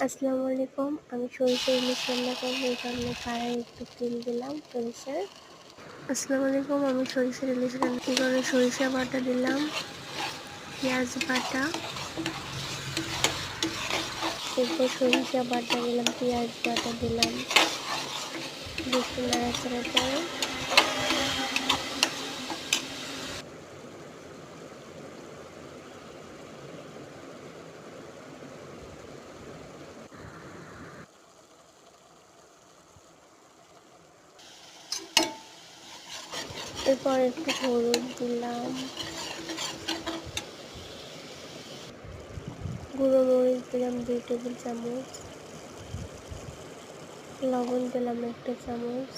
আসসালামু আলাইকুম। আমি সরিষার ইলিশ রান্না করবো, এই জন্য কড়াইয়ে একটু তেল দিলাম সরিষার। আসসালামু আলাইকুম। আমি সরিষার ইলিশ রান্না কী করে সরিষা বাটা দিলাম, পেঁয়াজ বাটা, এরপর সরিষা বাটা দিলাম, পেঁয়াজ বাটা দিলাম, একটু নাড়াচাড়া করে এরপর একটু হলুদ দিলাম, গুঁড়ো মরিচ দিলাম 2 টেবিল চামচ, লবণ দিলাম 1 চামচ,